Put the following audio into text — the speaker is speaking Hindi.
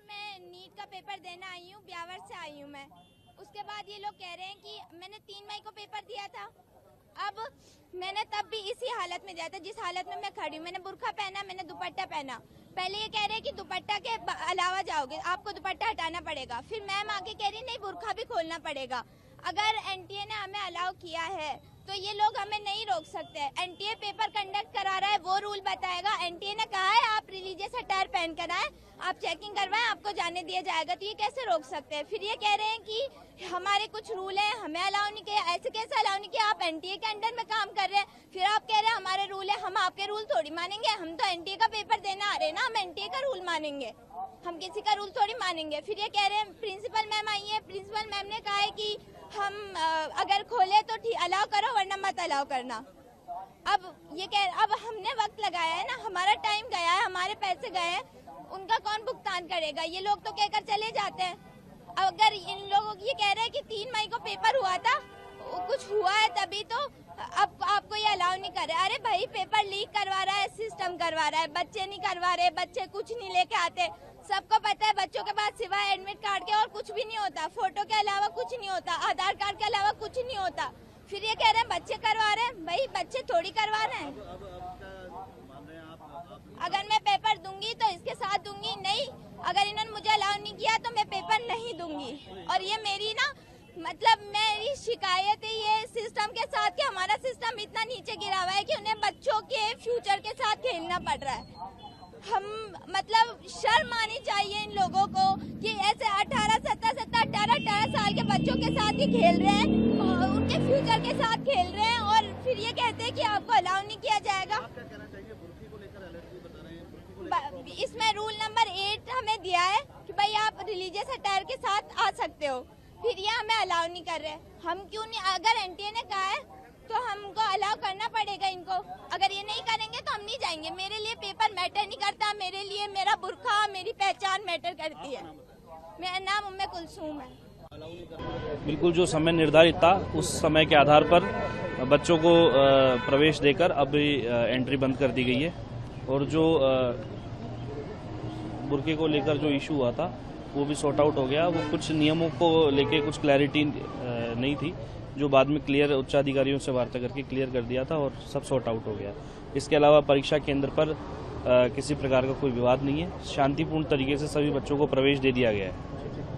मैं नीट का पेपर देना आई हूँ, ब्यावर से आई हूँ मैं। उसके बाद ये लोग कह रहे हैं कि मैंने 3 मई को पेपर दिया था। अब मैंने तब भी इसी हालत में दिया था जिस हालत में मैं खड़ी हूँ। मैंने बुर्का पहना, मैंने दुपट्टा पहना। पहले ये कह रहे हैं कि दुपट्टा के अलावा जाओगे, आपको दुपट्टा हटाना पड़ेगा। फिर मैम आके कह रही नहीं, बुर्का भी खोलना पड़ेगा। अगर एनटीए ने हमें अलाउ किया है तो ये लोग हमें नहीं रोक सकते। एनटीए पेपर कंडक्ट करा रहा है, वो रूल बताएगा। एनटीए ने कहा है आप रिलीजियस अटायर पहन कर आए, आप चेकिंग करवाएं, आपको जाने दिया जाएगा। तो ये कैसे रोक सकते हैं? फिर ये कह रहे हैं कि हमारे कुछ रूल है, हमें अलाउ नहीं किया। ऐसे कैसे अलाउ नहीं किया? आप एनटीए के अंडर में काम कर रहे हैं, फिर आप कह रहे हैं हमारे रूल है। हम आपके रूल थोड़ी मानेंगे, हम तो एनटीए का पेपर देने आ रहे हैं ना, हम एनटीए का रूल मानेंगे, हम किसी का रूल थोड़ी मानेंगे। फिर ये कह रहे हैं प्रिंसिपल मैम आई है, प्रिंसिपल मैम ने कहा है कि हम अगर खोले तो ठीक अलाउ करो, वरना मत अलाउ करना। अब हमने वक्त लगाया है ना, हमारा टाइम गया है, हमारे पैसे गए हैं, उनका कौन भुगतान करेगा? ये लोग तो कहकर चले जाते हैं। अगर इन लोगों ये कह रहे हैं कि 3 मई को पेपर हुआ था, कुछ हुआ है तभी तो अब आपको ये अलाउ नहीं कर रहे। अरे भाई, पेपर लीक करवा रहा है, सिस्टम करवा रहा है, बच्चे नहीं करवा रहे, बच्चे कुछ नहीं लेके आते। सबको पता है बच्चों के पास सिवाय एडमिट कार्ड के और कुछ भी नहीं होता, फोटो के अलावा कुछ नहीं होता, आधार कार्ड के अलावा कुछ नहीं होता। फिर ये कह रहे हैं बच्चे करवा रहे हैं। भाई, बच्चे थोड़ी करवा रहे हैं। अगर मैं पेपर दूंगी तो इसके साथ दूंगी, नहीं अगर इन्होंने मुझे अलाउ नहीं किया तो मैं पेपर नहीं दूंगी। और ये मेरी ना मेरी शिकायत है ये सिस्टम के साथ कि हमारा सिस्टम इतना नीचे गिरा हुआ है कि उन्हें बच्चों के फ्यूचर के साथ खेलना पड़ रहा है। हम शर्म आनी चाहिए इन लोगों को कि ऐसे 18 साल के बच्चों के साथ ही खेल रहे हैं, उनके फ्यूचर के साथ खेल रहे हैं और फिर ये कहते हैं कि आपको अलाउ नहीं किया जाएगा। इसमें रूल नंबर 8 हमें दिया है कि भाई आप रिलीजियस अटायर के साथ आ सकते हो, फिर ये हमें अलाउ नहीं कर रहे। हम क्यों नहीं? अगर एनटीए ने कहा है तो हमको अलाउ करना पड़ेगा इनको। अगर ये नहीं करेंगे तो हम नहीं जाएंगे। मेरे लिए पेपर मैटर नहीं करता, मेरे लिए मेरा बुर्का, मेरी पहचान मैटर करती है। मेरा नाम उम्मे कुलसूम है। बिल्कुल जो समय निर्धारित था उस समय के आधार पर बच्चों को प्रवेश देकर अब एंट्री बंद कर दी गई है। और जो बुर्के को लेकर जो इशू हुआ था वो भी सॉर्ट आउट हो गया। वो कुछ नियमों को लेके कुछ क्लैरिटी नहीं थी, जो बाद में क्लियर उच्चाधिकारियों से वार्ता करके क्लियर कर दिया था और सब सॉर्ट आउट हो गया। इसके अलावा परीक्षा केंद्र पर किसी प्रकार का कोई विवाद नहीं है, शांतिपूर्ण तरीके से सभी बच्चों को प्रवेश दे दिया गया है।